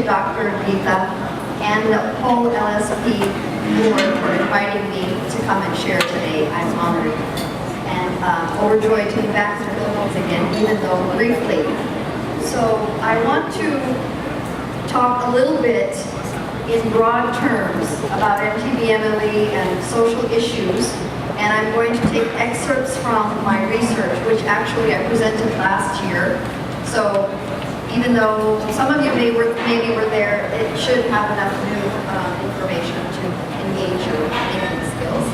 Dr. Geeta and the whole LSP board for inviting me to come and share today. I'm honored and overjoyed to be back in the Philippines again, even though briefly. So I want to talk a little bit in broad terms about MTBMLE and social issues, and I'm going to take excerpts from my research, which actually I presented last year. So even though some of you maybe were there, it should have enough new information to engage your thinking skills.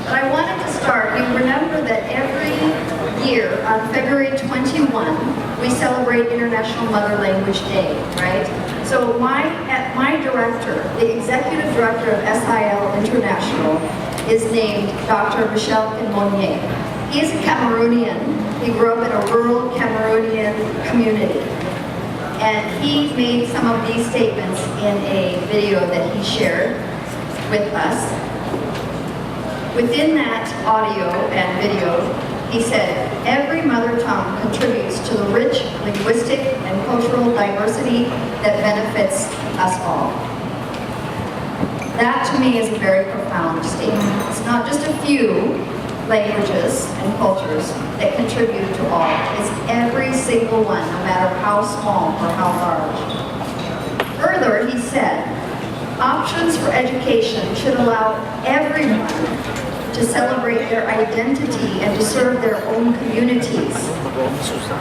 But I wanted to start, you remember that every year on February 21, we celebrate International Mother Language Day, right? So my director, the executive director of SIL International, is named Dr. Michel Monnier. He is a Cameroonian. He grew up in a rural Cameroonian community. And he made some of these statements in a video that he shared with us. Within that audio and video, he said, every mother tongue contributes to the rich linguistic and cultural diversity that benefits us all. That to me is a very profound statement. It's not just a few languages and cultures that contribute to all. It's every single one, no matter how small or how large. Further, he said, options for education should allow everyone to celebrate their identity and to serve their own communities.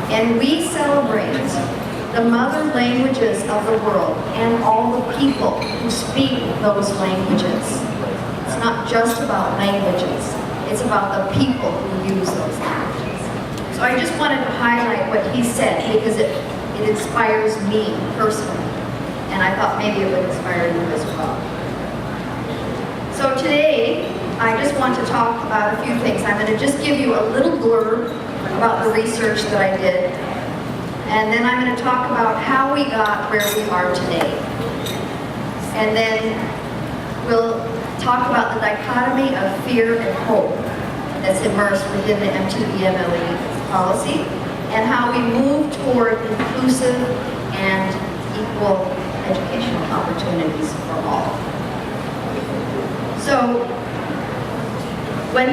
And we celebrate the mother languages of the world and all the people who speak those languages. It's not just about languages. It's about the people who use those languages. So I just wanted to highlight what he said because it inspires me personally. And I thought maybe it would inspire you as well. So today, I just want to talk about a few things. I'm going to just give you a little blurb about the research that I did. And then I'm going to talk about how we got where we are today. And then we'll talk about the dichotomy of fear and hope that's immersed within the MTBMLE policy and how we move toward inclusive and equal educational opportunities for all. So when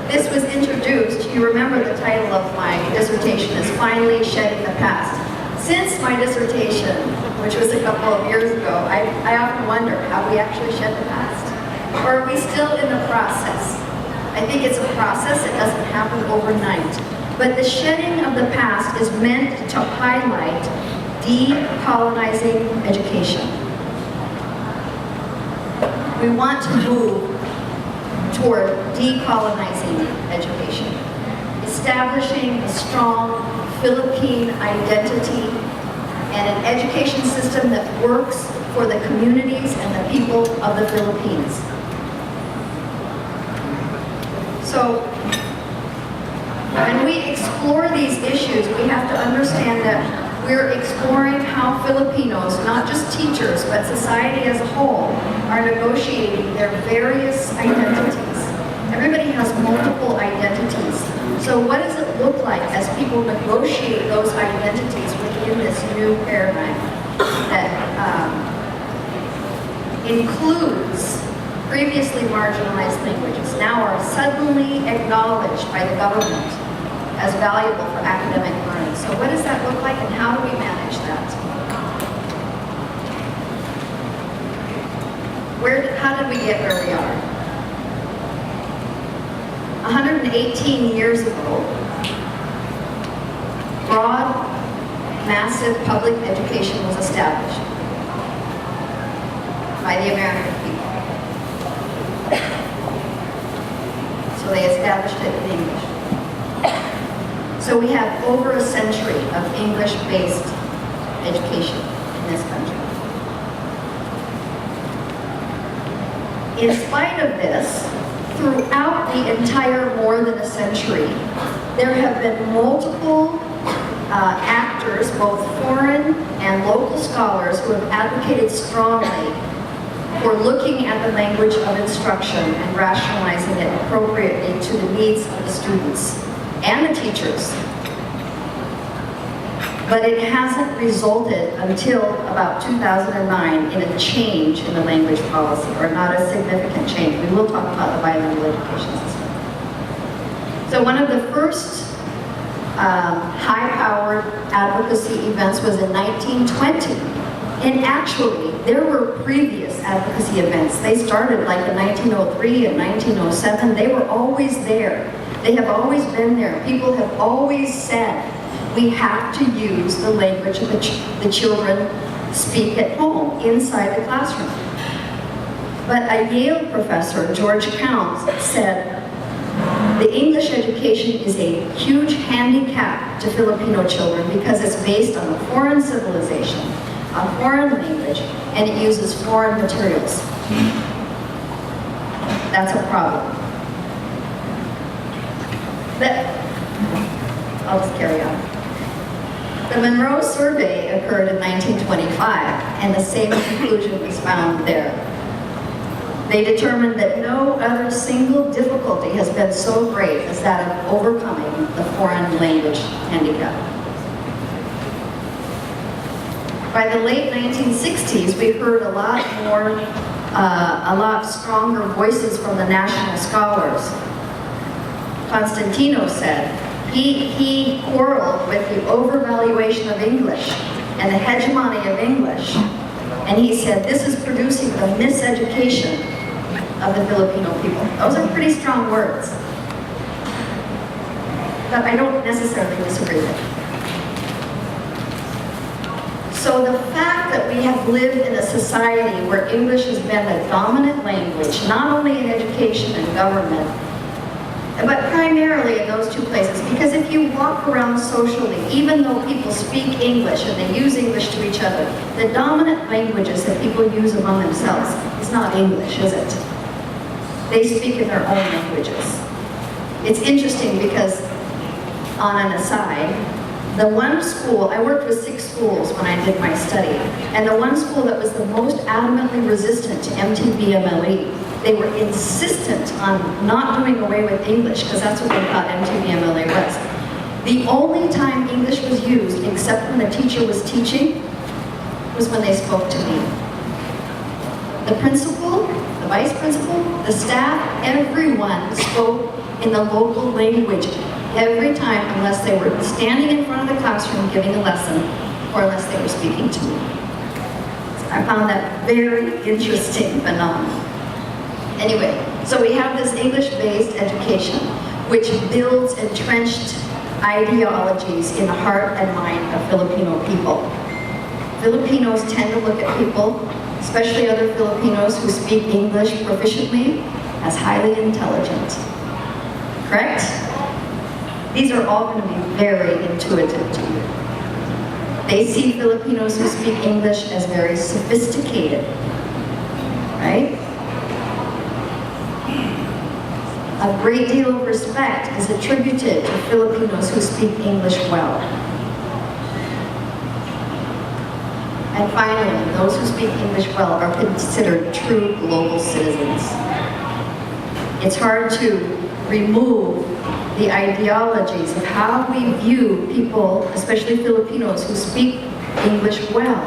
this was introduced, you remember the title of my dissertation is Finally Shedding the Past. Since my dissertation, which was a couple of years ago, I often wonder, have we actually shed the past? Or are we still in the process? I think it's a process, it doesn't happen overnight. But the shedding of the past is meant to highlight decolonizing education. We want to move toward decolonizing education, establishing a strong Philippine identity and an education system that works for the communities and the people of the Philippines. So, when we explore these issues, we have to understand that we're exploring how Filipinos, not just teachers, but society as a whole, are negotiating their various identities. Everybody has multiple identities. So what does it look like as people negotiate those identities within this new paradigm that includes previously marginalized languages, now are suddenly acknowledged by the government as valuable for academic learning. So what does that look like and how do we manage that? How did we get where we are? 118 years ago, broad, massive public education was established by the American people. So they established it in English. So we have over a century of English-based education in this country. In spite of this, throughout the entire more than a century, there have been multiple actors, both foreign and local scholars, who have advocated strongly for looking at the language of instruction and rationalizing it appropriately to the needs of the students and the teachers. But it hasn't resulted until about 2009 in a change in the language policy, or not a significant change. We will talk about the bilingual education system. So one of the first high-powered advocacy events was in 1920. And actually, there were previous advocacy events. They started like in 1903 and 1907. They were always there. They have always been there. People have always said, we have to use the language that the children speak at home, inside the classroom. But a Yale professor, George Counts, said, the English education is a huge handicap to Filipino children because it's based on a foreign civilization, a foreign language, and it uses foreign materials. That's a problem. I'll just carry on. The Monroe Survey occurred in 1925, and the same conclusion was found there. They determined that no other single difficulty has been so great as that of overcoming the foreign language handicap. By the late 1960s, we heard a lot stronger voices from the national scholars. Constantino said, he quarreled with the overvaluation of English and the hegemony of English. And he said, this is producing the miseducation of the Filipino people. Those are pretty strong words. But I don't necessarily disagree with. So the fact that we have lived in a society where English has been the dominant language, not only in education and government, but primarily in those two places, because if you walk around socially, even though people speak English and they use English to each other, the dominant languages that people use among themselves is not English, is it? They speak in their own languages. It's interesting because, on an aside, the one school, I worked with 6 schools when I did my study, and the one school that was the most adamantly resistant to MTBMLE, they were insistent on not doing away with English, because that's what they thought MTBMLE was. The only time English was used, except when the teacher was teaching, was when they spoke to me. The principal, the vice principal, the staff, everyone spoke in the local language every time, unless they were standing in front of the classroom giving a lesson, or unless they were speaking to me. I found that very interesting phenomenon. Anyway, so we have this English-based education, which builds entrenched ideologies in the heart and mind of Filipino people. Filipinos tend to look at people, especially other Filipinos who speak English proficiently, as highly intelligent. Correct? These are all going to be very intuitive to you. They see Filipinos who speak English as very sophisticated, right? A great deal of respect is attributed to Filipinos who speak English well. And finally, those who speak English well are considered true global citizens. It's hard to remove the ideologies of how we view people, especially Filipinos, who speak English well.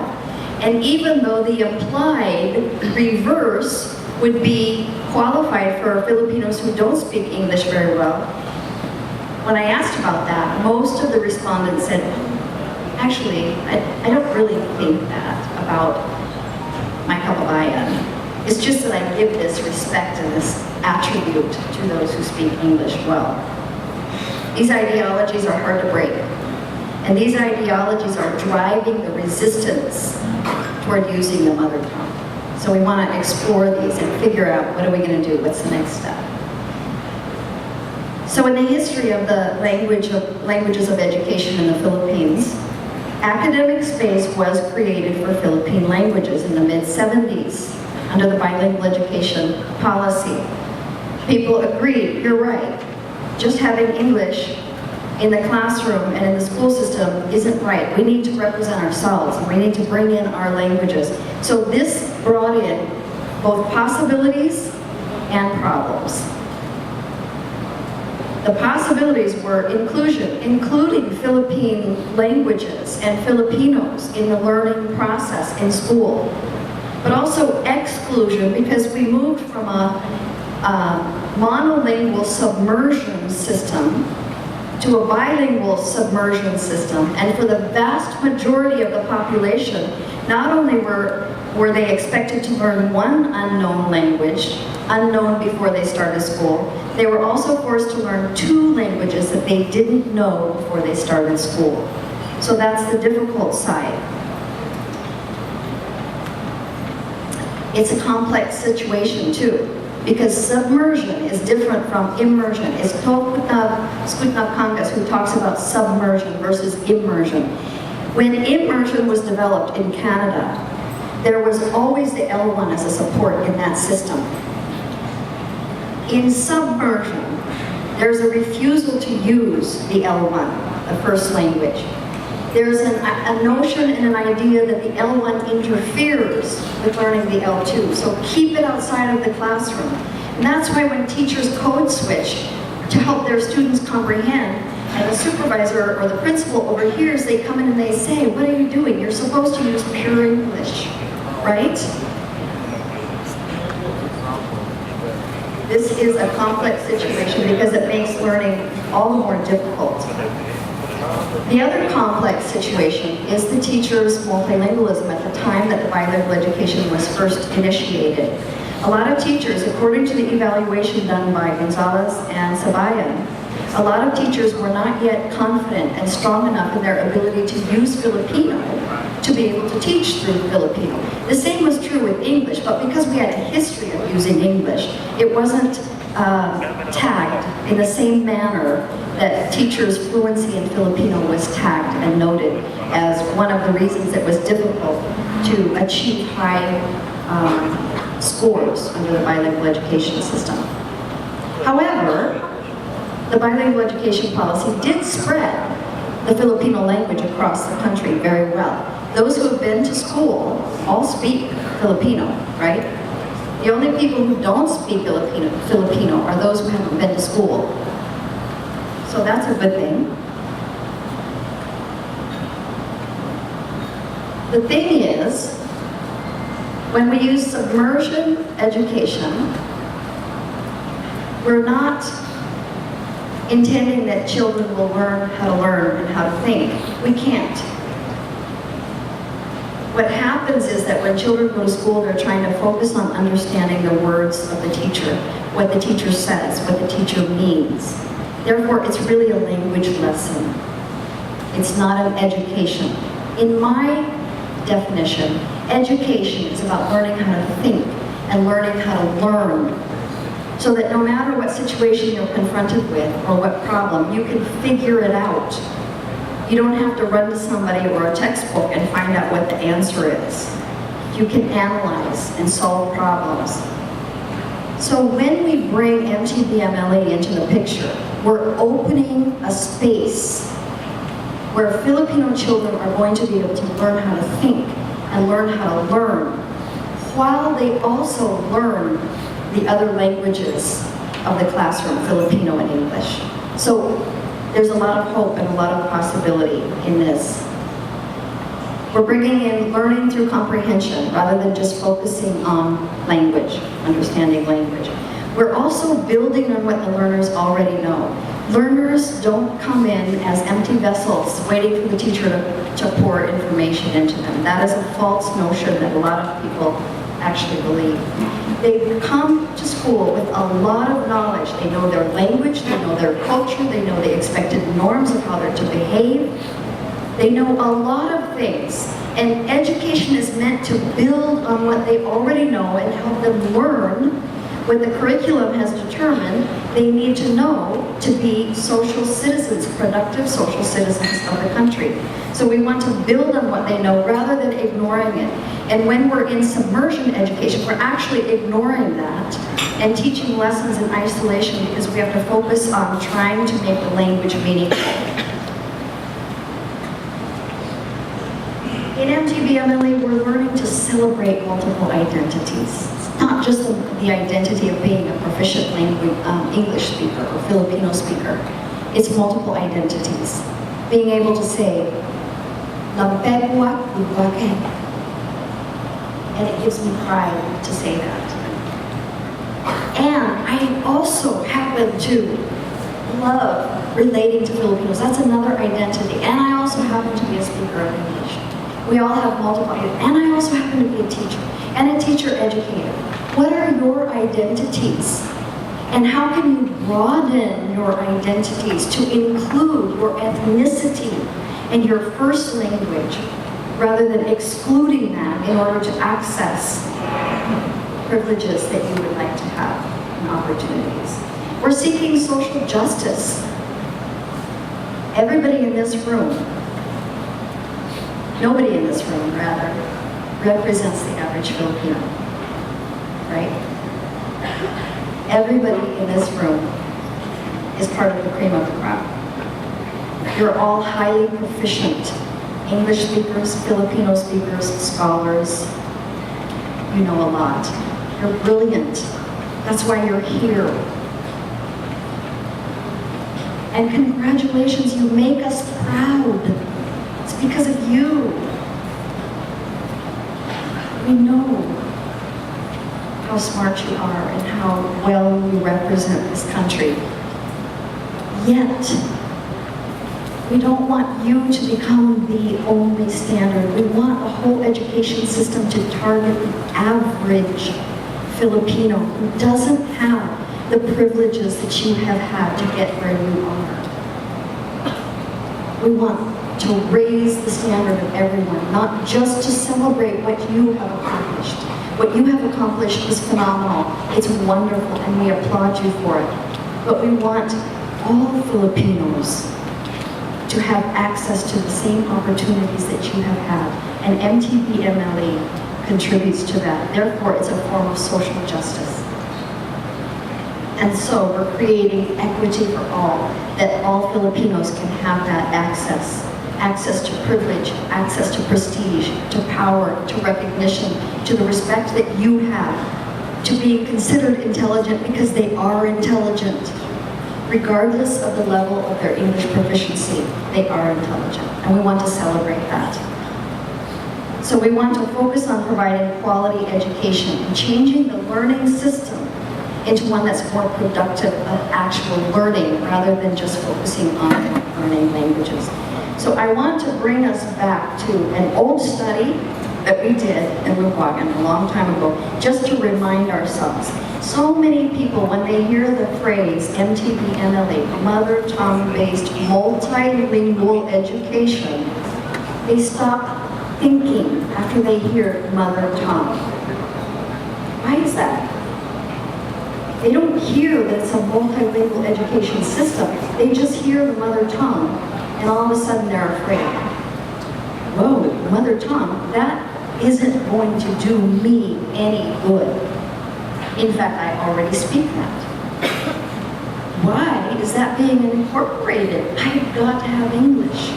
And even though the implied reverse would be qualified for Filipinos who don't speak English very well, when I asked about that, most of the respondents said, actually, I don't really think that about my kababayan. It's just that I give this respect and this attribute to those who speak English well. These ideologies are hard to break. And these ideologies are driving the resistance toward using the mother tongue. So we want to explore these and figure out, what are we going to do? What's the next step? So in the history of the languages of education in the Philippines, academic space was created for Philippine languages in the mid-70s under the bilingual education policy. People agreed, you're right, just having English in the classroom and in the school system isn't right. We need to represent ourselves, and we need to bring in our languages. So this brought in both possibilities and problems. The possibilities were inclusion, including Philippine languages and Filipinos in the learning process in school, but also exclusion because we moved from a monolingual submersion system to a bilingual submersion system, and for the vast majority of the population, not only were they expected to learn one unknown language, unknown before they started school, they were also forced to learn 2 languages that they didn't know before they started school. So that's the difficult side. It's a complex situation too, because submersion is different from immersion. It's Skutnav Kangas who talks about submersion versus immersion. When immersion was developed in Canada, there was always the L1 as a support in that system. In submersion, there's a refusal to use the L1, the first language. There's a notion and an idea that the L1 interferes with learning the L2, so keep it outside of the classroom. And that's why when teachers code switch to help their students comprehend, and the supervisor or the principal overhears, they come in and they say, what are you doing? You're supposed to use pure English, right? This is a complex situation because it makes learning all the more difficult. The other complex situation is the teacher's multilingualism at the time that the bilingual education was first initiated. A lot of teachers, according to the evaluation done by Gonzalez and Sabayan, a lot of teachers were not yet confident and strong enough in their ability to use Filipino to be able to teach through Filipino. The same was true with English, but because we had a history of using English, it wasn't tagged in the same manner that teachers' fluency in Filipino was tagged and noted as one of the reasons it was difficult to achieve high scores under the bilingual education system. However, the bilingual education policy did spread the Filipino language across the country very well. Those who have been to school all speak Filipino, right? The only people who don't speak Filipino are those who haven't been to school. So that's a good thing. The thing is, when we use submersion education, we're not intending that children will learn how to learn and how to think. We can't. What happens is that when children go to school, they're trying to focus on understanding the words of the teacher, what the teacher says, what the teacher means. Therefore, it's really a language lesson. It's not an education. In my definition, education is about learning how to think and learning how to learn, so that no matter what situation you're confronted with or what problem, you can figure it out. You don't have to run to somebody or a textbook and find out what the answer is. You can analyze and solve problems. So when we bring MTBMLE into the picture, we're opening a space where Filipino children are going to be able to learn how to think and learn how to learn, while they also learn the other languages of the classroom, Filipino and English. So there's a lot of hope and a lot of possibility in this. We're bringing in learning through comprehension rather than just focusing on language, understanding language. We're also building on what the learners already know. Learners don't come in as empty vessels waiting for the teacher to pour information into them. That is a false notion that a lot of people actually believe. They come to school with a lot of knowledge. They know their language, they know their culture, they know the expected norms of how they're to behave. They know a lot of things. And education is meant to build on what they already know and help them learn what the curriculum has determined they need to know to be social citizens, productive social citizens of the country. So we want to build on what they know rather than ignoring it. And when we're in submersion education, we're actually ignoring that and teaching lessons in isolation because we have to focus on trying to make the language meaningful. In MTBMLE, we're learning to celebrate celebrate multiple identities. It's not just the identity of being a proficient English speaker or Filipino speaker. It's multiple identities. Being able to say, "Lampegwa Luwake." And it gives me pride to say that. And I also happen to love relating to Filipinos. That's another identity. And I also happen to be a speaker of English. We all have multiple identities. And I also happen to be a teacher and a teacher educator. What are your identities? And how can you broaden your identities to include your ethnicity and your first language rather than excluding them in order to access privileges that you would like to have and opportunities? We're seeking social justice. Everybody in this room, nobody in this room, rather, represents the average Filipino, right? Everybody in this room is part of the cream of the crop. You're all highly proficient English speakers, Filipino speakers, scholars. You know a lot. You're brilliant. That's why you're here. And congratulations, you make us proud. It's because of you. We know how smart you are and how well you represent this country. Yet, we don't want you to become the only standard. We want the whole education system to target the average Filipino who doesn't have the privileges that you have had to get where you are. We want to raise the standard of everyone, not just to celebrate what you have accomplished. What you have accomplished is phenomenal. It's wonderful, and we applaud you for it. But we want all Filipinos to have access to the same opportunities that you have had. And MTB-MLE contributes to that. Therefore, it's a form of social justice. And so we're creating equity for all, that all Filipinos can have that access. Access to privilege, access to prestige, to power, to recognition, to the respect that you have, to being considered intelligent because they are intelligent. Regardless of the level of their English proficiency, they are intelligent, and we want to celebrate that. So we want to focus on providing quality education and changing the learning system into one that's more productive of actual learning rather than just focusing on learning languages. So I want to bring us back to an old study that we did in Luwagan a long time ago, just to remind ourselves. So many people, when they hear the phrase MTB-MLE, Mother Tongue-Based Multilingual Education, they stop thinking after they hear mother tongue. Why is that? They don't hear that it's a multilingual education system. They just hear the mother tongue, and all of a sudden they're afraid. Whoa, mother tongue, that isn't going to do me any good. In fact, I already speak that. Why is that being incorporated? I've got to have English.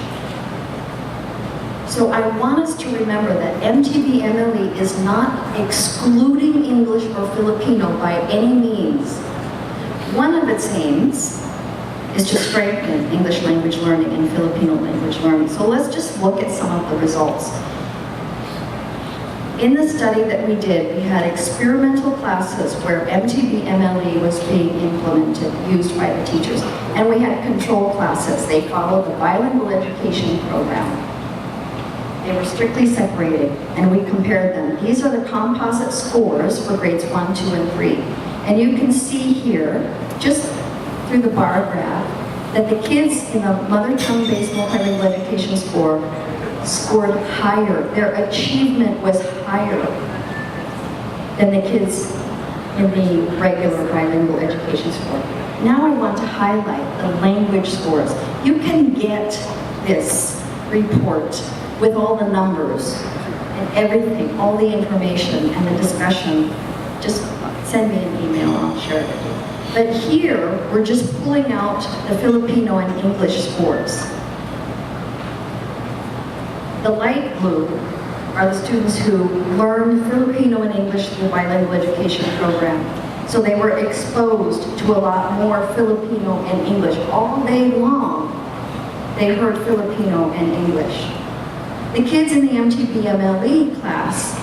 So I want us to remember that MTB-MLE is not excluding English or Filipino by any means. One of its aims is to strengthen English language learning and Filipino language learning. So let's just look at some of the results. In the study that we did, we had experimental classes where MTB-MLE was being implemented, used by the teachers. And we had control classes. They followed the bilingual education program. They were strictly separated, and we compared them. These are the composite scores for grades 1, 2, and 3. And you can see here, just through the bar graph, that the kids in the mother tongue-based multilingual education scored higher. Their achievement was higher than the kids in the regular bilingual education score. Now I want to highlight the language scores. You can get this report with all the numbers and everything, all the information and the discussion. Just send me an email, I'll share it with you. But here, we're just pulling out the Filipino and English scores. The light blue are the students who learned Filipino and English through the bilingual education program. So they were exposed to a lot more Filipino and English. All day long, they heard Filipino and English. The kids in the MTBMLE class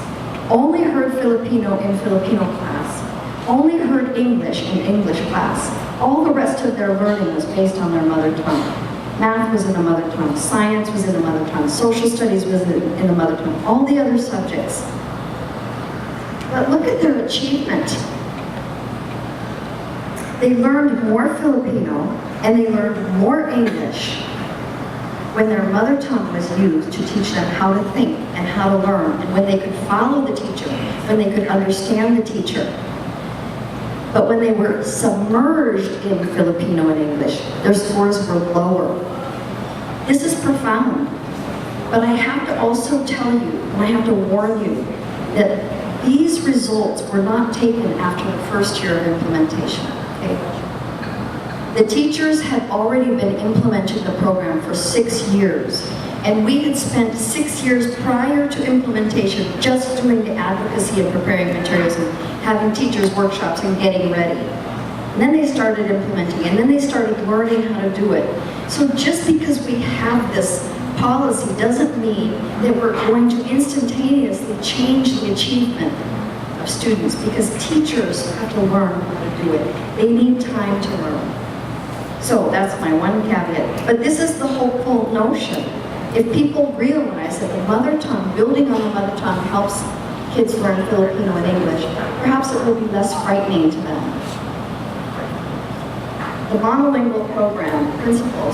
only heard Filipino in Filipino class, only heard English in English class. All the rest of their learning was based on their mother tongue. Math was in the mother tongue, science was in the mother tongue, social studies was in the mother tongue, all the other subjects. But look at their achievement. They learned more Filipino and they learned more English when their mother tongue was used to teach them how to think and how to learn, and when they could follow the teacher, when they could understand the teacher. But when they were submerged in Filipino and English, their scores were lower. This is profound. But I have to also tell you, and I have to warn you, that these results were not taken after the first year of implementation. Okay? The teachers had already been implementing the program for 6 years, and we had spent 6 years prior to implementation just doing the advocacy and preparing materials and having teachers workshops and getting ready. And then they started implementing, and then they started learning how to do it. So just because we have this policy doesn't mean that we're going to instantaneously change the achievement of students, because teachers have to learn how to do it. They need time to learn. So that's my one caveat. But this is the hopeful notion. If people realize that the mother tongue, building on the mother tongue, helps kids learn Filipino and English, perhaps it will be less frightening to them. The monolingual program principle,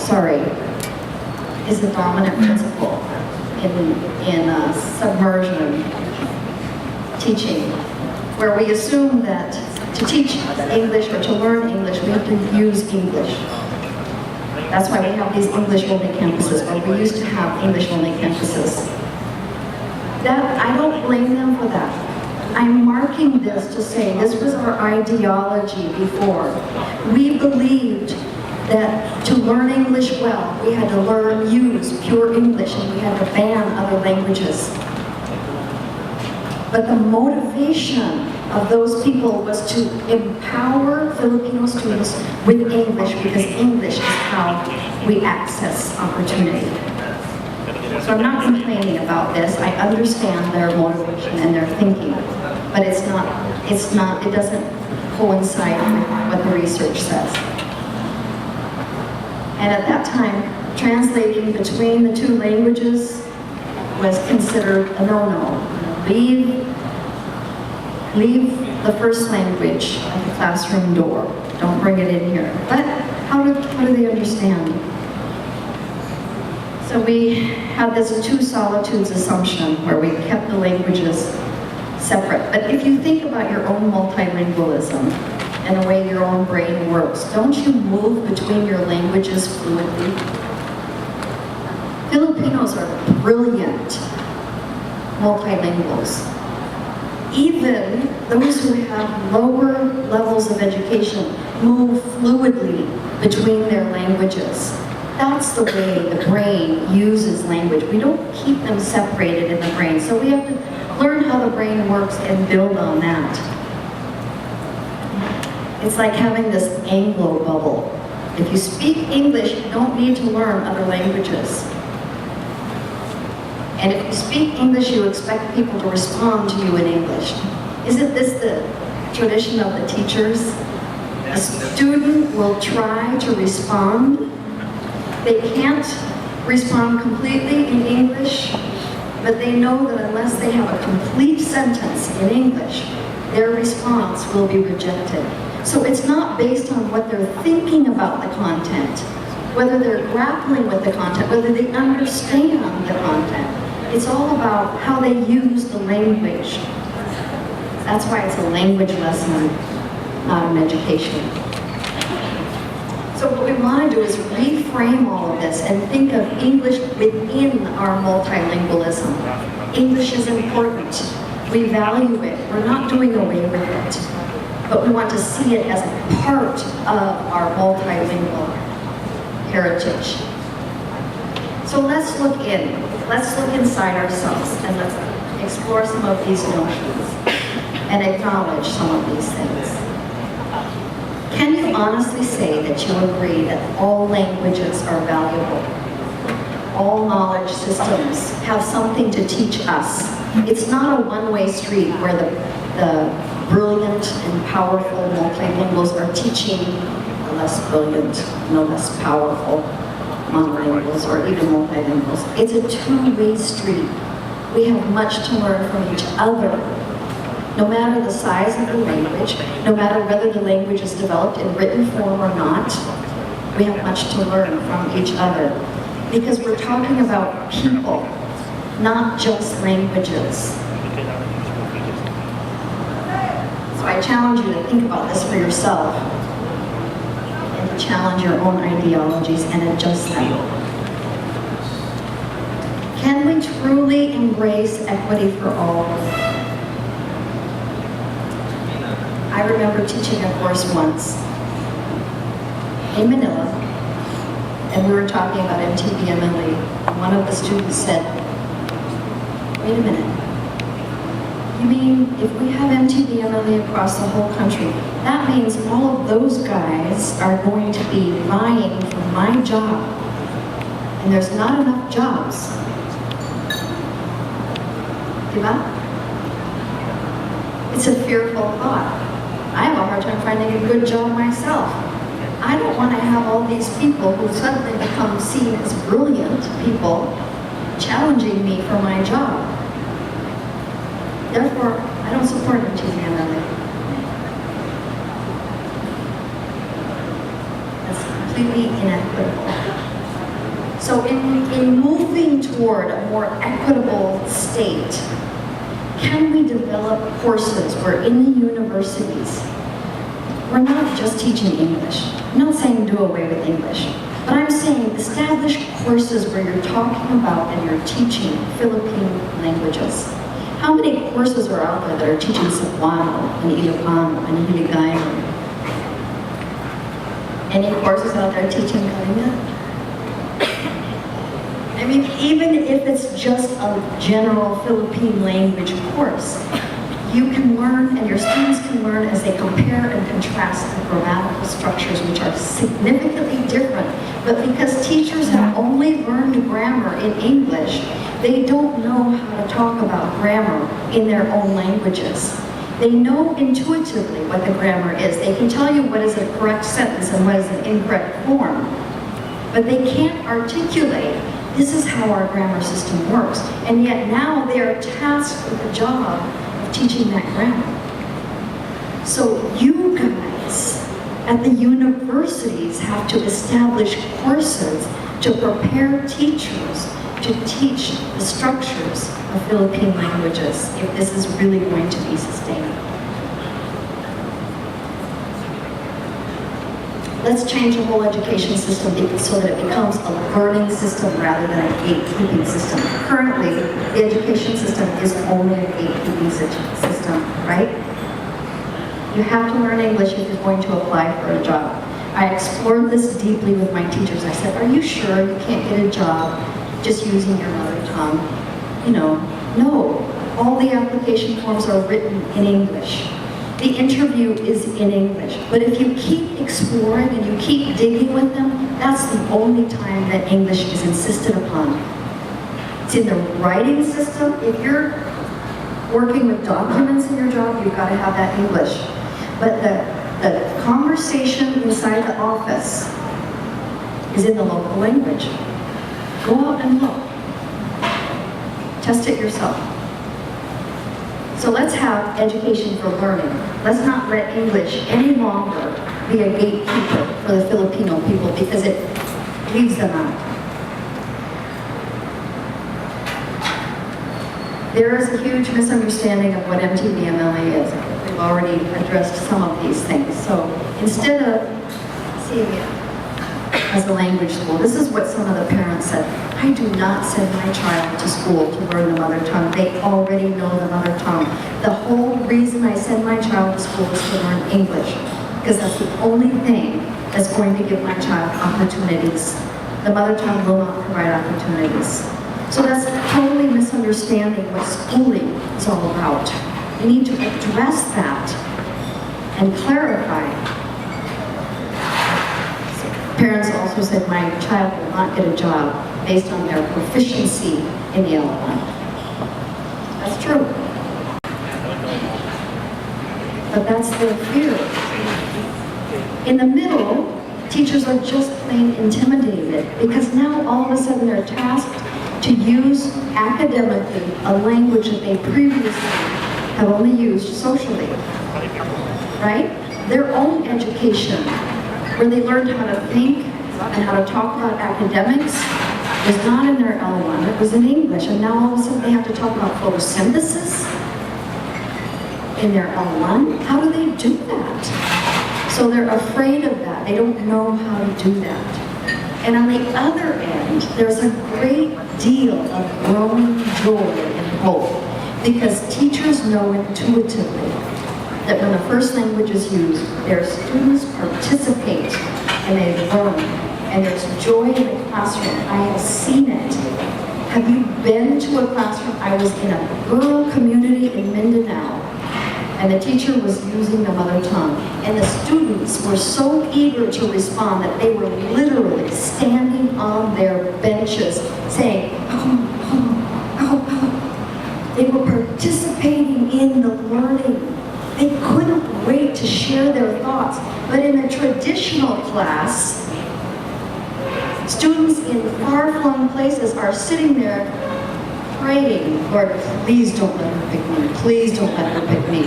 is the dominant principle in submersion teaching, where we assume that to teach English or to learn English, we have to use English. That's why we have these English-only campuses, or we used to have English-only campuses. I don't blame them for that. I'm marking this to say this was our ideology before. We believed that to learn English well, we had to use pure English, and we had to ban other languages. But the motivation of those people was to empower Filipino students with English, because English is how we access opportunity. So I'm not complaining about this. I understand their motivation and their thinking, but it doesn't coincide with what the research says. And at that time, translating between the two languages was considered a no-no. Leave the first language at the classroom door. Don't bring it in here. But how do they understand? So we had this two solitudes assumption where we kept the languages separate. But if you think about your own multilingualism and the way your own brain works, don't you move between your languages fluidly? Filipinos are brilliant multilinguals. Even those who have lower levels of education move fluidly between their languages. That's the way the brain uses language. We don't keep them separated in the brain. So we have to learn how the brain works and build on that. It's like having this Anglo bubble. If you speak English, you don't need to learn other languages. And if you speak English, you expect people to respond to you in English. Isn't this the tradition of the teachers? A student will try to respond. They can't respond completely in English, but they know that unless they have a complete sentence in English, their response will be rejected. So it's not based on what they're thinking about the content, whether they're grappling with the content, whether they understand the content. It's all about how they use the language. That's why it's a language lesson, not an education. So what we want to do is reframe all of this and think of English within our multilingualism. English is important. We value it. We're not doing away with it. But we want to see it as a part of our multilingual heritage. So let's look inside ourselves, and let's explore some of these notions and acknowledge some of these things. Can you honestly say that you agree that all languages are valuable? All knowledge systems have something to teach us. It's not a one-way street where the brilliant and powerful multilinguals are teaching the less brilliant, no less powerful monolinguals or even multilinguals. It's a two-way street. We have much to learn from each other. No matter the size of the language, no matter whether the language is developed in written form or not, we have much to learn from each other. Because we're talking about people, not just languages. So I challenge you to think about this for yourself and to challenge your own ideologies and adjust them. Can we truly embrace equity for all? I remember teaching a course once in Manila, and we were talking about MTBMLE. One of the students said, wait a minute, you mean if we have MTBMLE across the whole country, that means all of those guys are going to be vying for my job, and there's not enough jobs. Diba? It's a fearful thought. I have a hard time finding a good job myself. I don't want to have all these people who suddenly become seen as brilliant people challenging me for my job. Therefore, I don't support MTBMLE. That's completely inequitable. So in moving toward a more equitable state, can we develop courses where in the universities, we're not just teaching English. I'm not saying do away with English, but I'm saying establish courses where you're talking about and you're teaching Philippine languages. How many courses are out there that are teaching Cebuano and Ilocano and Hiligaynon? Any courses out there teaching Kalinga? I mean, even if it's just a general Philippine language course, you can learn and your students can learn as they compare and contrast the grammatical structures, which are significantly different. But because teachers have only learned grammar in English, they don't know how to talk about grammar in their own languages. They know intuitively what the grammar is. They can tell you what is a correct sentence and what is an incorrect form. But they can't articulate, this is how our grammar system works. And yet now they are tasked with the job of teaching that grammar. So you guys at the universities have to establish courses to prepare teachers to teach the structures of Philippine languages if this is really going to be sustainable. Let's change the whole education system so that it becomes a learning system rather than a gatekeeping system. Currently, the education system is only a gatekeeping system, right? You have to learn English if you're going to apply for a job. I explored this deeply with my teachers. I said, are you sure you can't get a job just using your mother tongue? You know, no. All the application forms are written in English. The interview is in English. But if you keep exploring and you keep digging with them, that's the only time that English is insisted upon. It's in the writing system. If you're working with documents in your job, you've got to have that English. But the conversation inside the office is in the local language. Go out and look. Test it yourself. So let's have education for learning. Let's not let English any longer be a gatekeeper for the Filipino people because it leaves them out. There is a huge misunderstanding of what MTBMLE is. We've already addressed some of these things. So instead of seeing it as a language school, this is what some of the parents said. I do not send my child to school to learn the mother tongue. They already know the mother tongue. The whole reason I send my child to school is to learn English, because that's the only thing that's going to give my child opportunities. The mother tongue will not provide opportunities. So that's totally misunderstanding what schooling is all about. We need to address that and clarify. Parents also said my child will not get a job based on their proficiency in the L1. That's true. But that's their fear. In the middle, teachers are just plain intimidated because now all of a sudden they're tasked to use academically a language that they previously have only used socially. Right? Their own education, where they learned how to think and how to talk about academics, was not in their L1, it was in English, and now all of a sudden they have to talk about photosynthesis in their L1. How do they do that? So they're afraid of that. They don't know how to do that. And on the other end, there's a great deal of growing joy and hope because teachers know intuitively that when the first language is used, their students participate and they learn. And there's joy in the classroom. I have seen it. Have you been to a classroom? I was in a rural community in Mindanao, and the teacher was using the mother tongue. And the students were so eager to respond that they were literally standing on their benches saying, oh, oh, oh, oh. They were participating in the learning. They couldn't wait to share their thoughts. But in a traditional class, students in far-flung places are sitting there praying, Lord, please don't let her pick me. Please don't let her pick me.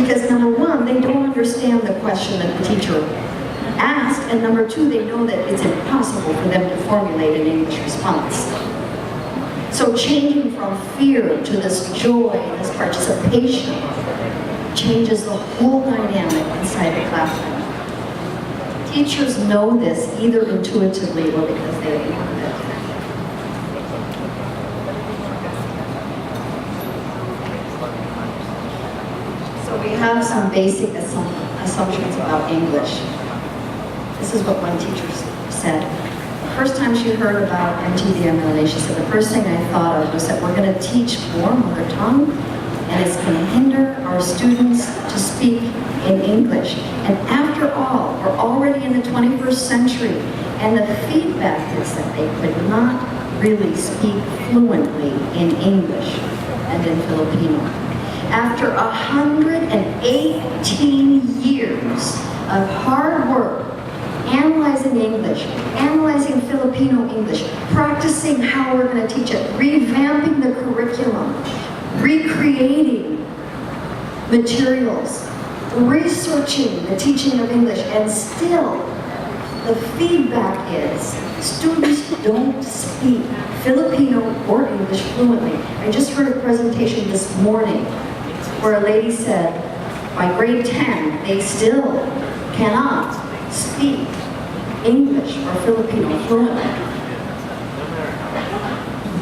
Because number one, they don't understand the question that the teacher asked, and number two, they know that it's impossible for them to formulate an English response. So changing from fear to this joy, this participation, changes the whole dynamic inside the classroom. Teachers know this either intuitively or because they have learned it. So we have some basic assumptions about English. This is what one teacher said. The first time she heard about NTDMLA, she said, the first thing I thought of was that we're going to teach more mother tongue, and it's going to hinder our students to speak in English. And after all, we're already in the 21st century, and the feedback is that they could not really speak fluently in English and in Filipino. After 118 years of hard work, analyzing English, analyzing Filipino English, practicing how we're going to teach it, revamping the curriculum, recreating materials, researching the teaching of English, and still the feedback is students don't speak Filipino or English fluently. I just heard a presentation this morning where a lady said by grade 10 they still cannot speak English or Filipino fluently.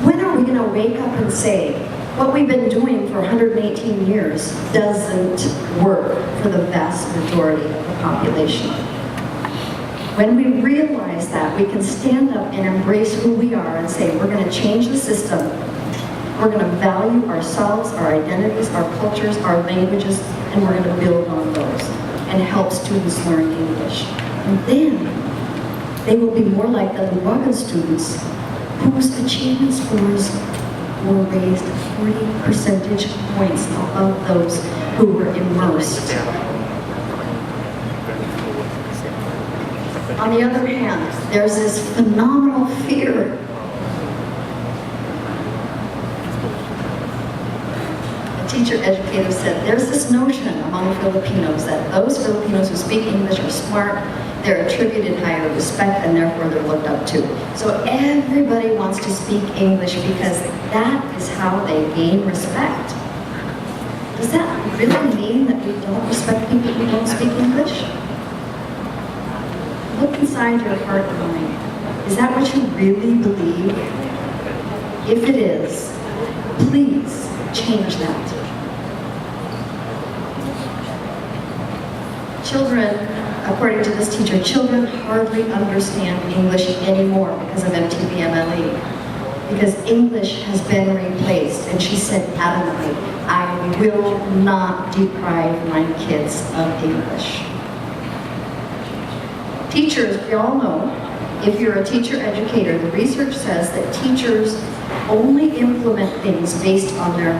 When are we going to wake up and say, what we've been doing for 118 years doesn't work for the vast majority of the population? When we realize that, we can stand up and embrace who we are and say, we're going to change the system. We're going to value ourselves, our identities, our cultures, our languages, and we're going to build on those and help students learn English. And then they will be more like the Linguistic students whose achievement scores were raised 40 percentage points above those who were immersed. On the other hand, there's this phenomenal fear. A teacher educator said, there's this notion among Filipinos that those Filipinos who speak English are smart, they're attributed higher respect, and therefore they're looked up to. So everybody wants to speak English because that is how they gain respect. Does that really mean that we don't respect people who don't speak English? Look inside your heart and mind. Is that what you really believe? If it is, please change that. Children, according to this teacher, children hardly understand English anymore because of MTBMLE. because English has been replaced. And she said adamantly, I will not deprive my kids of English. Teachers, we all know, if you're a teacher educator, the research says that teachers only implement things based on their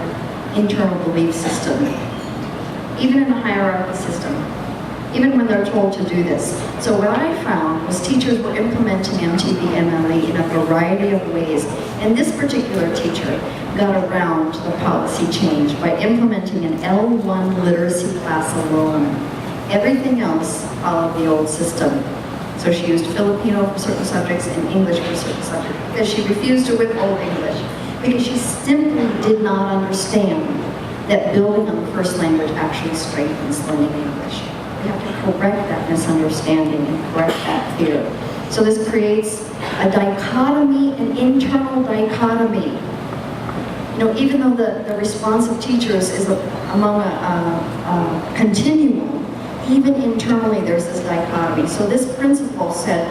internal belief system, even in a hierarchy system, even when they're told to do this. So what I found was teachers were implementing MTB-MLE in a variety of ways, and this particular teacher got around the policy change by implementing an L1 literacy class alone. Everything else followed the old system. So she used Filipino for certain subjects and English for certain subjects because she refused to withhold English, because she simply did not understand that building on the first language actually strengthens learning English. We have to correct that misunderstanding and correct that fear. So this creates a dichotomy, an internal dichotomy. You know, even though the response of teachers is among a continuum, even internally there's this dichotomy. So this principal said,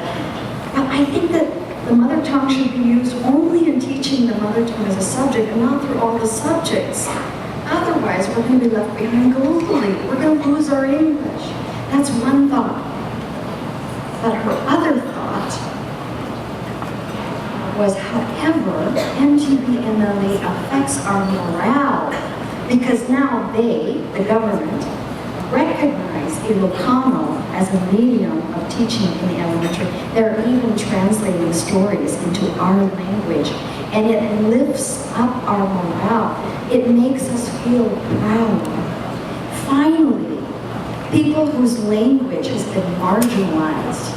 well, I think that the mother tongue should be used only in teaching the mother tongue as a subject and not through all the subjects. Otherwise, we're going to be left behind globally. We're going to lose our English. That's one thought. But her other thought was, however, MTB-MLE affects our morale, because now they, the government, recognize Ilocano as a medium of teaching in the elementary. They're even translating stories into our language, and it lifts up our morale. It makes us feel proud. Finally, people whose language has been marginalized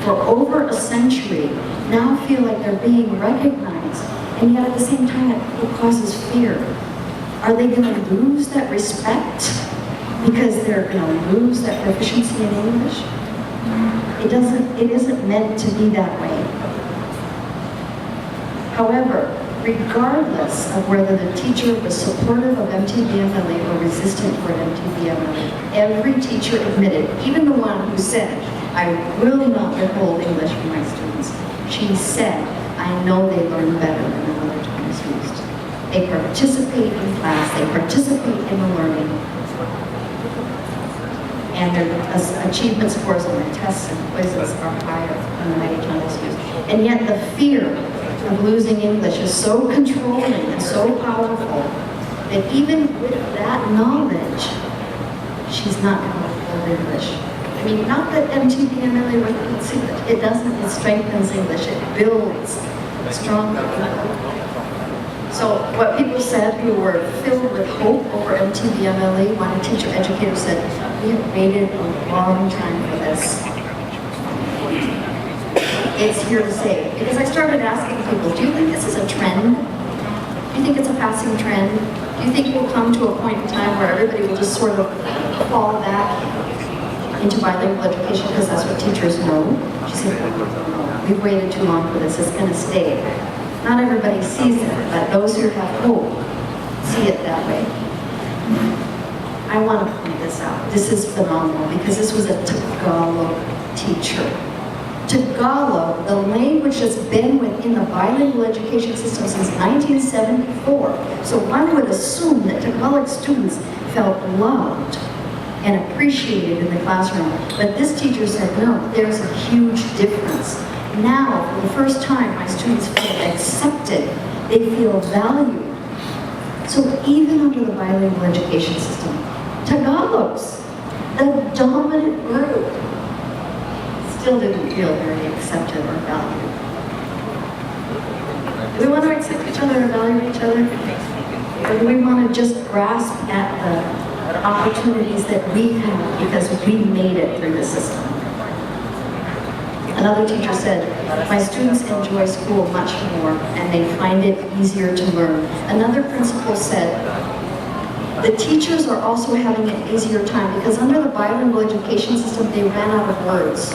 for over a century now feel like they're being recognized, and yet at the same time it causes fear. Are they going to lose that respect because they're going to lose that proficiency in English? It isn't meant to be that way. However, regardless of whether the teacher was supportive of MTB-MLE or resistant for MTB-MLE, every teacher admitted, even the one who said, I will not withhold English from my students, she said, I know they learn better when the mother tongue is used. They participate in class, they participate in the learning, and their achievement scores on the tests and quizzes are higher when the mother tongue is used. And yet the fear of losing English is so controlling and so powerful that even with that knowledge, she's not going to withhold English. I mean, not that MTB-MLE withholds English. It doesn't. It strengthens English. It builds stronger people. So what people said who were filled with hope over MTB-MLE, one teacher educator said, we have waited a long time for this. It's here to stay. Because I started asking people, do you think this is a trend? Do you think it's a passing trend? Do you think we'll come to a point in time where everybody will just sort of fall back into bilingual education because that's what teachers know? She said, no, we've waited too long for this. It's going to stay. Not everybody sees it, but those who have hope see it that way. I want to point this out. This is phenomenal because this was a Tagalog teacher. Tagalog, the language that's been within the bilingual education system since 1974. So one would assume that Tagalog students felt loved and appreciated in the classroom. But this teacher said, no, there's a huge difference. Now, for the first time, my students feel accepted. They feel valued. So even under the bilingual education system, Tagalogs, the dominant group, still didn't feel very accepted or valued. Do we want to accept each other and value each other? Or do we want to just grasp at the opportunities that we have because we made it through the system? Another teacher said, my students enjoy school much more and they find it easier to learn. Another principal said, the teachers are also having an easier time because under the bilingual education system, they ran out of words.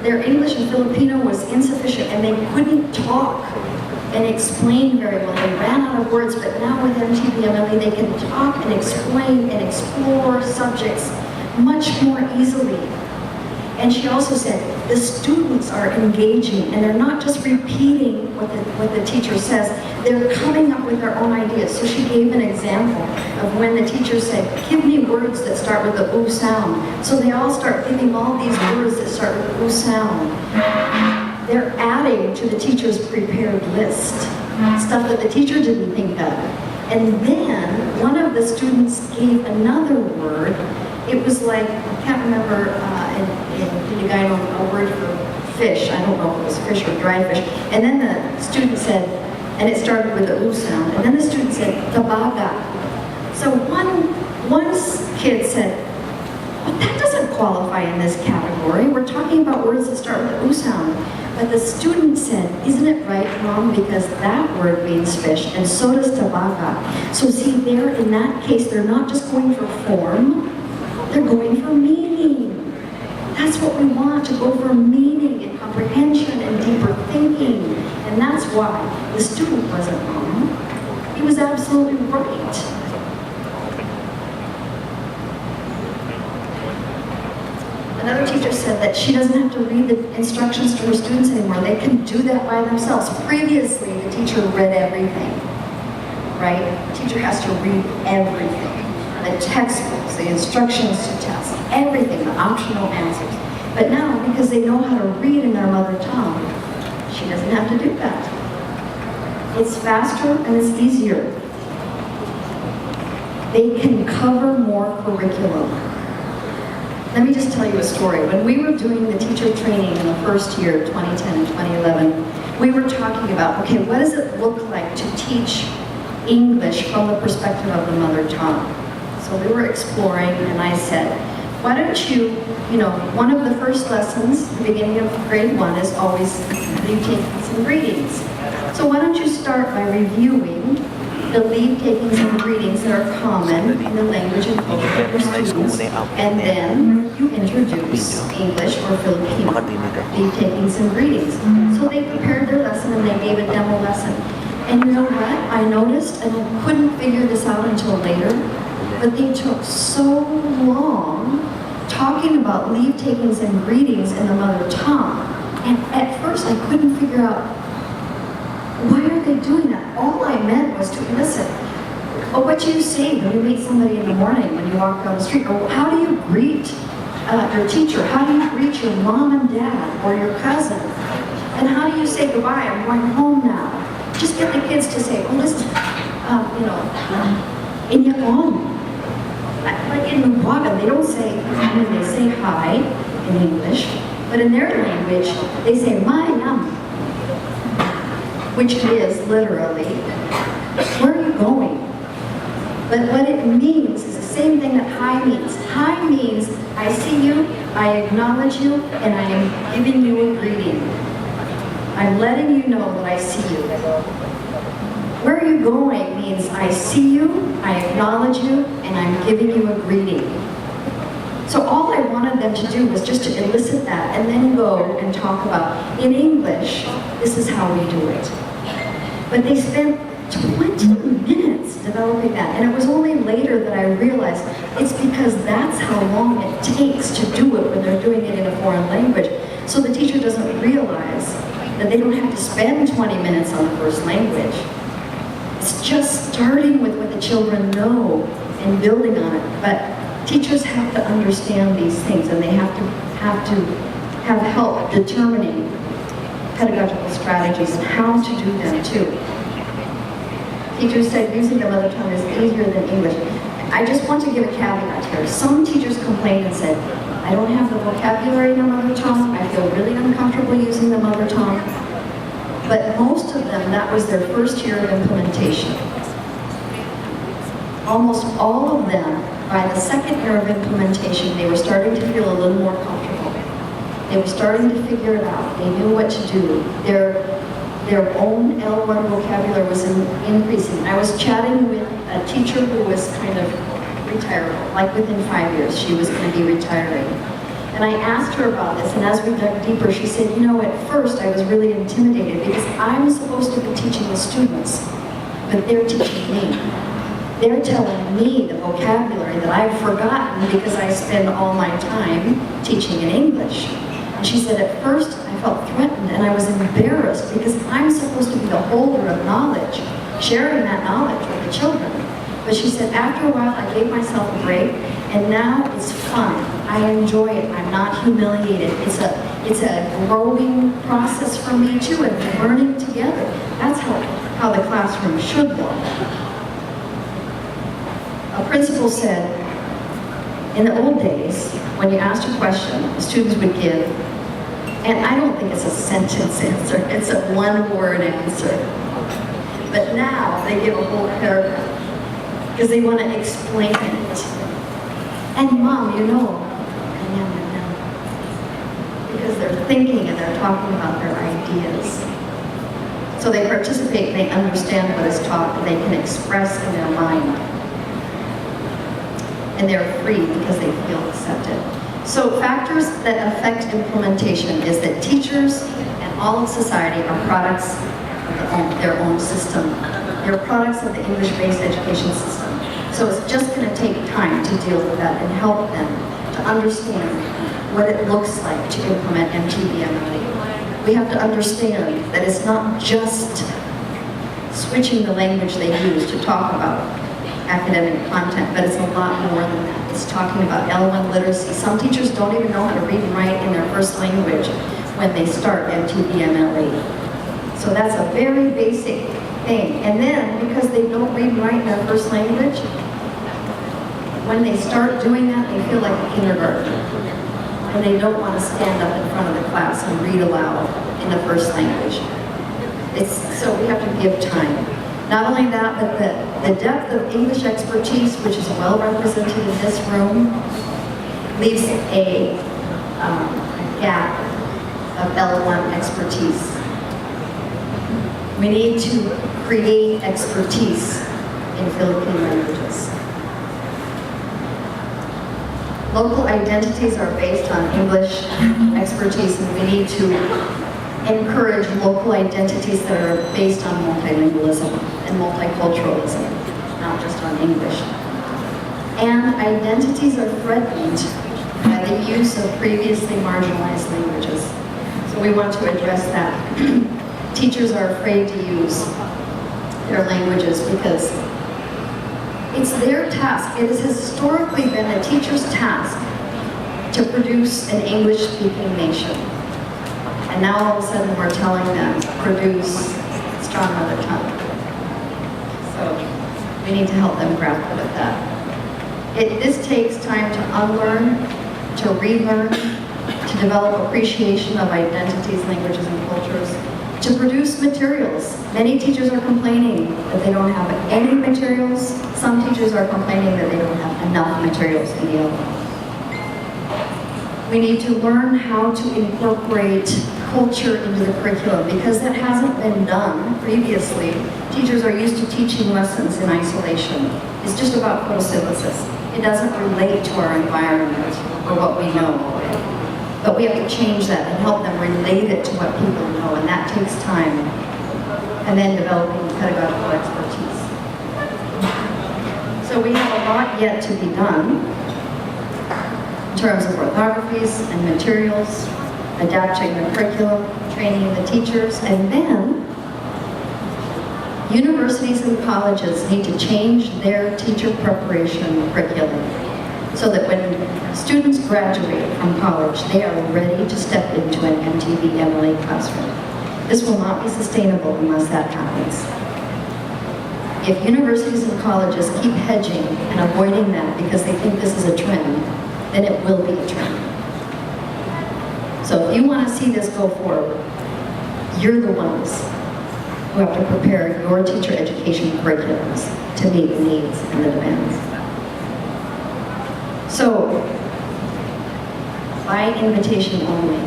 Their English and Filipino was insufficient and they couldn't talk and explain very well. They ran out of words, but now with MTB-MLE, they can talk and explain and explore subjects much more easily. And she also said, the students are engaging, and they're not just repeating what the teacher says, they're coming up with their own ideas. So she gave an example of when the teacher said, give me words that start with the ooh sound. So they all start giving all these words that start with ooh sound. They're adding to the teacher's prepared list, stuff that the teacher didn't think of. And then one of the students gave another word. It was like, I can't remember, in the guy a word for fish. I don't know if it was fish or dried fish. And then the student said, and it started with the ooh sound. And then the student said, tabaga. So one kid said, well, that doesn't qualify in this category. We're talking about words that start with the ooh sound. But the student said, isn't it right, Mom? Because that word means fish, and so does tabaga. So see, there, in that case, they're not just going for form, they're going for meaning. That's what we want, to go for meaning and comprehension and deeper thinking. And that's why the student wasn't wrong. He was absolutely right. Another teacher said that she doesn't have to read the instructions to her students anymore. They can do that by themselves. Previously, the teacher read everything, right? The teacher has to read everything. The textbooks, the instructions to test, everything, the optional answers. But now, because they know how to read in their mother tongue, she doesn't have to do that. It's faster and it's easier. They can cover more curriculum. Let me just tell you a story. When we were doing the teacher training in the first year, 2010 and 2011, we were talking about, okay, what does it look like to teach English from the perspective of the mother tongue? So we were exploring, and I said, why don't you, one of the first lessons, the beginning of grade 1, is always leave takings and greetings. So why don't you start by reviewing the leave takings and greetings that are common in the language and culture of your students, and then you introduce English or Filipino leave takings and greetings. So they prepared their lesson and they gave a demo lesson. And you know what? I noticed, and I couldn't figure this out until later, but they took so long talking about leave takings and greetings in the mother tongue. And at first I couldn't figure out, why are they doing that? All I meant was to listen. Well, what do you say when you meet somebody in the morning, when you walk down the street? Or how do you greet your teacher? How do you greet your mom and dad or your cousin? And how do you say goodbye? I'm going home now. Just get the kids to say, oh, listen, in Yapon. Like in Nuwagan, they don't say, they say hi in English, but in their language, they say Mayam, which is literally, where are you going? But what it means is the same thing that hi means. Hi means, I see you, I acknowledge you, and I am giving you a greeting. I'm letting you know that I see you. Where are you going means I see you, I acknowledge you, and I'm giving you a greeting. So all I wanted them to do was just to elicit that and then go and talk about, in English, this is how we do it. But they spent 20 minutes developing that, and it was only later that I realized it's because that's how long it takes to do it when they're doing it in a foreign language. So the teacher doesn't realize that they don't have to spend 20 minutes on the first language. It's just starting with what the children know and building on it. But teachers have to understand these things, and they have to have help determining pedagogical strategies and how to do them too. Teachers said using the mother tongue is easier than English. I just want to give a caveat here. Some teachers complained and said, I don't have the vocabulary in the mother tongue, I feel really uncomfortable using the mother tongue. But most of them, that was their first year of implementation. Almost all of them, by the second year of implementation, they were starting to feel a little more comfortable. They were starting to figure it out. They knew what to do. Their own L1 vocabulary was increasing. I was chatting with a teacher who was kind of retirable, like within 5 years she was going to be retiring. And I asked her about this, and as we dug deeper, she said, at first I was really intimidated because I'm supposed to be teaching the students, but they're teaching me. They're telling me the vocabulary that I've forgotten because I spend all my time teaching in English. And she said, at first I felt threatened and I was embarrassed because I'm supposed to be the holder of knowledge, sharing that knowledge with the children. But she said, after a while I gave myself a break and now it's fun. I enjoy it. I'm not humiliated. It's a growing process for me too, and we're learning together. That's how the classroom should look. A principal said, in the old days, when you asked a question, the students would give, and I don't think it's a sentence answer, it's a one-word answer. But now they give a whole paragraph because they want to explain it. And Mom, you know, because they're thinking and they're talking about their ideas. So they participate and they understand what is taught and they can express in their mind. And they're free because they feel accepted. So factors that affect implementation is that teachers and all of society are products of their own system. They're products of the English-based education system. So it's just going to take time to deal with that and help them to understand what it looks like to implement MTBMLE. We have to understand that it's not just switching the language they use to talk about academic content, but it's a lot more than that. It's talking about L1 literacy. Some teachers don't even know how to read and write in their first language when they start MTBMLE. So that's a very basic thing. And then, because they don't read and write in their first language, when they start doing that, they feel like a kindergartner. And they don't want to stand up in front of the class and read aloud in the first language. So we have to give time. Not only that, but the depth of English expertise, which is well represented in this room, leaves a gap of L1 expertise. We need to create expertise in Philippine languages. Local identities are based on English expertise, and we need to encourage local identities that are based on multilingualism and multiculturalism, not just on English. And identities are threatened by the use of previously marginalized languages. So we want to address that. Teachers are afraid to use their languages because it's their task. It has historically been a teacher's task to produce an English-speaking nation. And now all of a sudden we're telling them, produce strong mother tongue. So we need to help them grapple with that. This takes time to unlearn, to relearn, to develop appreciation of identities, languages, and cultures, to produce materials. Many teachers are complaining that they don't have any materials. Some teachers are complaining that they don't have enough materials in the other. We need to learn how to incorporate culture into the curriculum because that hasn't been done previously. Teachers are used to teaching lessons in isolation. It's just about photosynthesis. It doesn't relate to our environment or what we know. But we have to change that and help them relate it to what people know, and that takes time. And then developing pedagogical expertise. So we have a lot yet to be done in terms of orthographies and materials, adapting the curriculum, training the teachers, and then universities and colleges need to change their teacher preparation curriculum so that when students graduate from college, they are ready to step into an MTBMLE classroom. This will not be sustainable unless that happens. If universities and colleges keep hedging and avoiding that because they think this is a trend, then it will be a trend. So if you want to see this go forward, you're the ones who have to prepare your teacher education curriculums to meet the needs and the demands. So, by invitation only.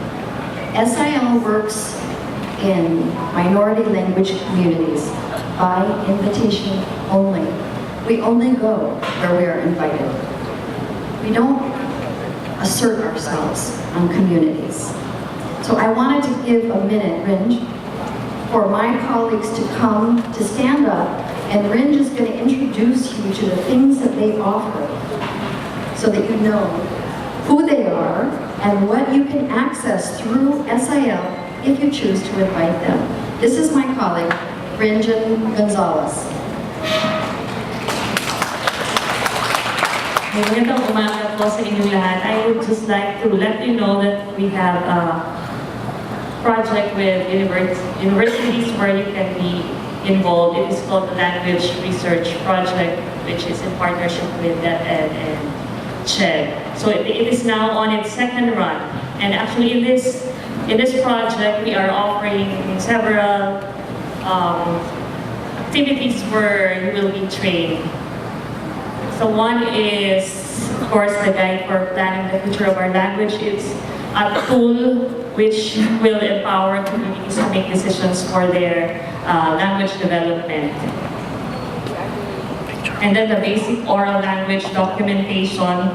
SIL works in minority language communities by invitation only. We only go where we are invited. We don't assert ourselves on communities. So I wanted to give a minute, Rinj, for my colleagues to come, to stand up And Ringe is going to introduce you to the things that they offer so that you know who they are and what you can access through SIL if you choose to invite them. This is my colleague, Ringe Gonzalez. Magandang umaga po sa inyong lahat. I would just like to let you know that we have a project with universities where you can be involved. It is called the Language Research Project, which is in partnership with DepEd and CHED. So it is now on its second run. And actually in this project, we are offering several activities where you will be trained. So one is, of course, the guide for planning the future of our language. It's a tool which will empower communities to make decisions for their language development. And then the basic oral language documentation.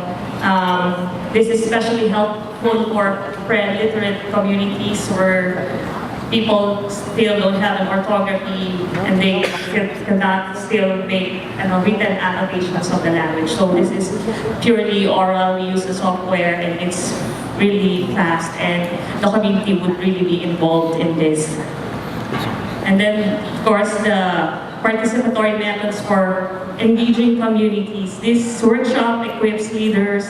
This is especially helpful for pre-literate communities where people still don't have an orthography and they cannot still make written annotations of the language. So this is purely oral. We use the software and it's really fast and the community would really be involved in this. And then, of course, the participatory methods for engaging communities. This workshop equips leaders,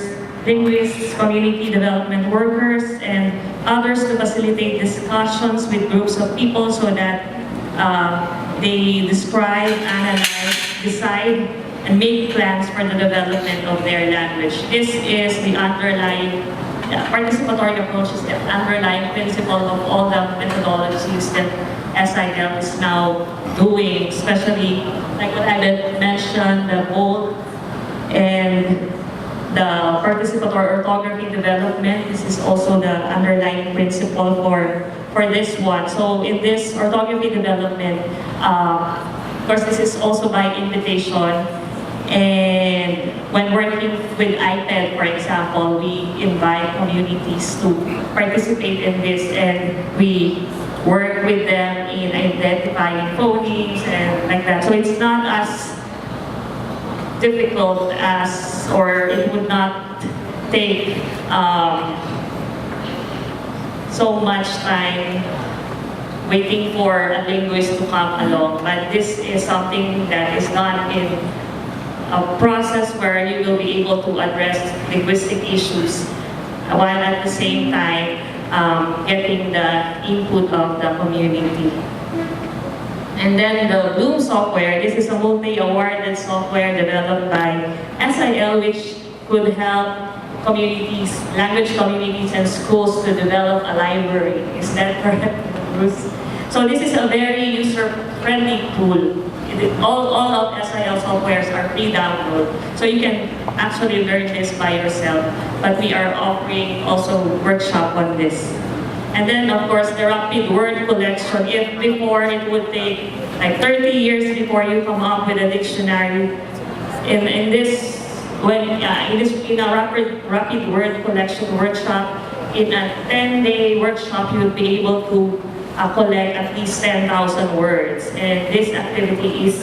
linguists, community development workers, and others to facilitate discussions with groups of people so that they describe, analyze, decide, and make plans for the development of their language. This is the underlying, participatory approach is the underlying principle of all the methodologies that SIL is now doing, especially like what I had mentioned, the bold and the participatory orthography development. This is also the underlying principle for this one. So in this orthography development, of course this is also by invitation. And when working with IPED, for example, we invite communities to participate in this and we work with them in identifying phonemes and like that. So it's not as difficult as, or it would not take so much time waiting for a linguist to come along. But this is something that is done in a process where you will be able to address linguistic issues while at the same time getting the input of the community. And then the Bloom software, this is a multi-awarded software developed by SIL which could help communities, language communities and schools to develop a library. Is that correct, Bruce? So this is a very user-friendly tool. All of SIL softwares are free download. So you can actually learn this by yourself. But we are offering also workshop on this. And then, of course, the rapid word collection. If before it would take like 30 years before you come up with a dictionary, in a rapid word collection workshop, in a 10-day workshop, you would be able to collect at least 10,000 words. And this activity is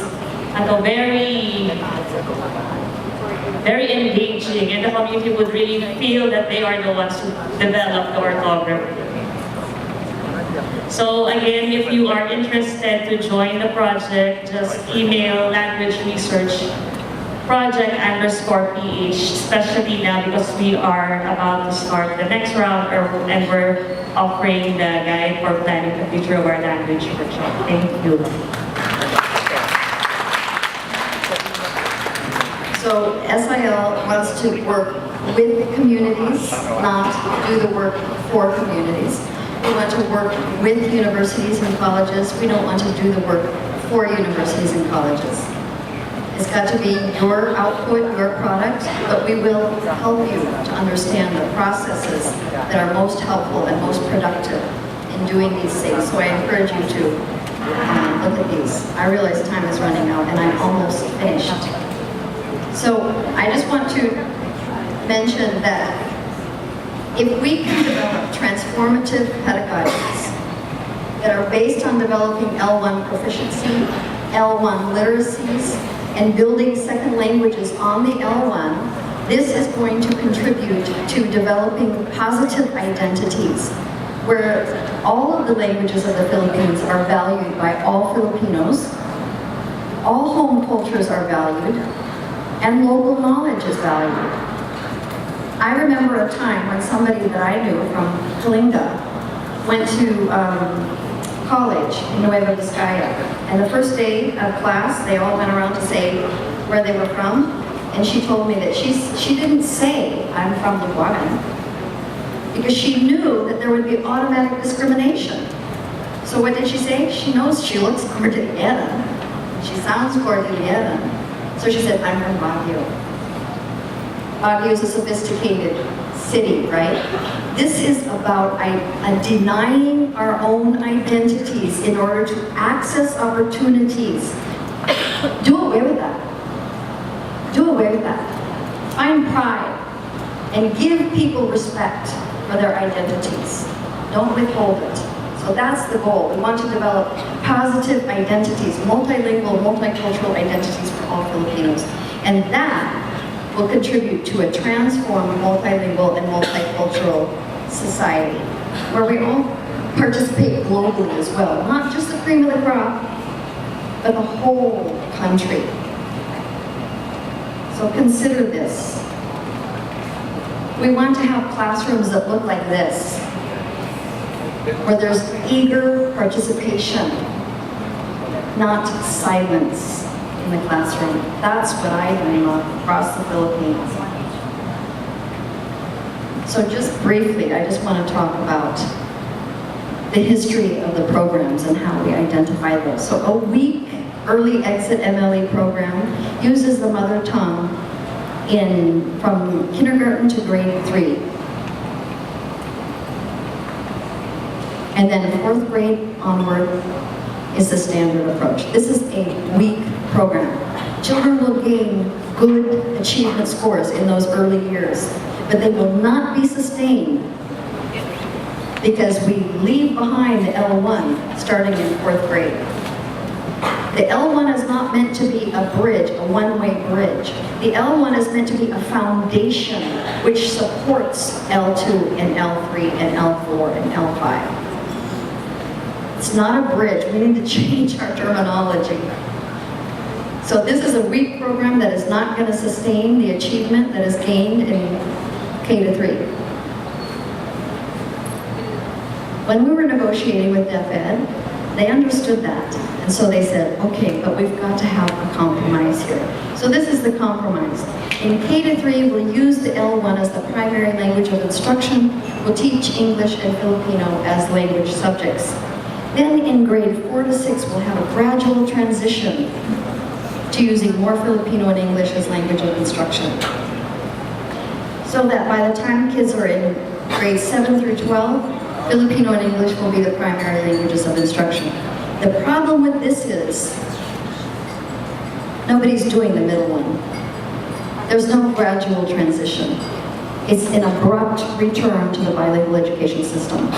very engaging, and the community would really feel that they are the ones who developed the orthography. So again, if you are interested to join the project, just email language research project_PH, especially now because we are about to start the next round and we're offering the guide for planning the future of our language workshop. Thank you. So SIL wants to work with communities, not do the work for communities. We want to work with universities and colleges. We don't want to do the work for universities and colleges. It's got to be your output, your product, but we will help you to understand the processes that are most helpful and most productive in doing these things. So I encourage you to look at these. I realize time is running out and I'm almost finished. So I just want to mention that if we can develop transformative pedagogies that are based on developing L1 proficiency L1 literacies and building second languages on the L1, this is going to contribute to developing positive identities where all of the languages of the Philippines are valued by all Filipinos, all home cultures are valued, and local knowledge is valued. I remember a time when somebody that I knew from Kalinga went to college in Nueva Vizcaya, and the first day of class, they all went around to say where they were from, and she told me that she didn't say, I'm from Liguanan, because she knew that there would be automatic discrimination. So what did she say? She knows she looks Cordilleran. She sounds Cordilleran. So she said, I'm from Baguio. Baguio is a sophisticated city, right? This is about denying our own identities in order to access opportunities. Do away with that. Do away with that. Find pride and give people respect for their identities. Don't withhold it. So that's the goal. We want to develop positive identities, multilingual, multicultural identities for all Filipinos. And that will contribute to a transformed multilingual and multicultural society where we all participate globally as well. Not just the cream of the crop, but the whole country. So consider this. We want to have classrooms that look like this, where there's eager participation, not silence in the classroom. That's what I dream of across the Philippines. So just briefly, I just want to talk about the history of the programs and how we identify those. So a week early exit MLE program uses the mother tongue from kindergarten to grade 3. And then 4th grade onward is the standard approach. This is a week program. Children will gain good achievement scores in those early years, but they will not be sustained because we leave behind the L1 starting in 4th grade. The L1 is not meant to be a bridge, a one-way bridge. The L1 is meant to be a foundation which supports L2 and L3 and L4 and L5. It's not a bridge. We need to change our terminology. So this is a week program that is not going to sustain the achievement that is gained in K to 3. When we were negotiating with DepEd, they understood that. And so they said, okay, but we've got to have a compromise here. So this is the compromise. In K to 3, we'll use the L1 as the primary language of instruction. We'll teach English and Filipino as language subjects. Then in grade 4 to 6, we'll have a gradual transition to using more Filipino and English as language of instruction. So that by the time kids are in grades 7 through 12, Filipino and English will be the primary languages of instruction. The problem with this is, nobody's doing the middle one. There's no gradual transition. It's an abrupt return to the bilingual education system.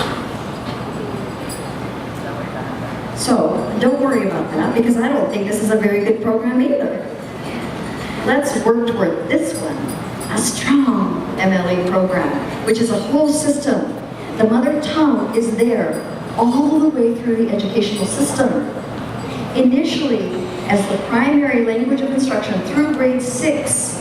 So, don't worry about that, because I don't think this is a very good program either. Let's work toward this one, a strong MLA program, which is a whole system. The mother tongue is there all the way through the educational system. Initially, as the primary language of instruction through grade 6,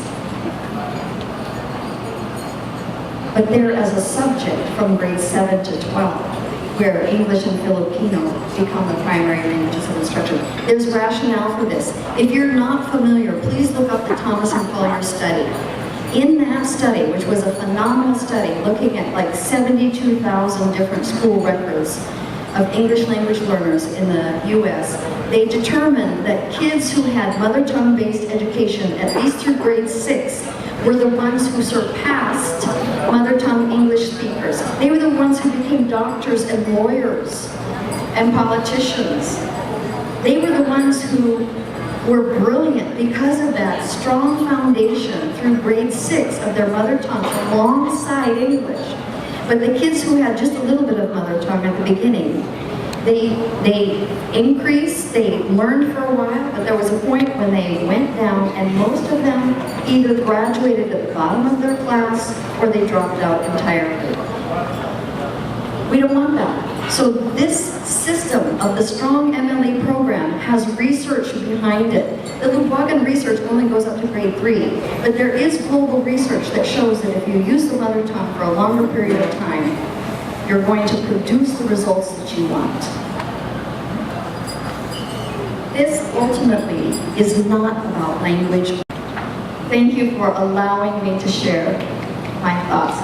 but there as a subject from grade 7 to 12. Where English and Filipino become the primary languages of instruction. There's rationale for this. If you're not familiar, please look up the Thomas and Collier study. In that study, which was a phenomenal study, looking at like 72,000 different school records of English language learners in the US, they determined that kids who had mother tongue-based education, at least through grade 6, were the ones who surpassed mother tongue English speakers. They were the ones who became doctors and lawyers and politicians. They were the ones who were brilliant because of that strong foundation through grade 6 of their mother tongue alongside English. But the kids who had just a little bit of mother tongue at the beginning They increased, they learned for a while, but there was a point when they went down and most of them either graduated at the bottom of their class or they dropped out entirely. We don't want that. So this system of the Strong MLE program has research behind it. The Lubwagan research only goes up to grade 3, but there is global research that shows that if you use the mother tongue for a longer period of time, you're going to produce the results that you want. This ultimately is not about language. Thank you for allowing me to share my thoughts.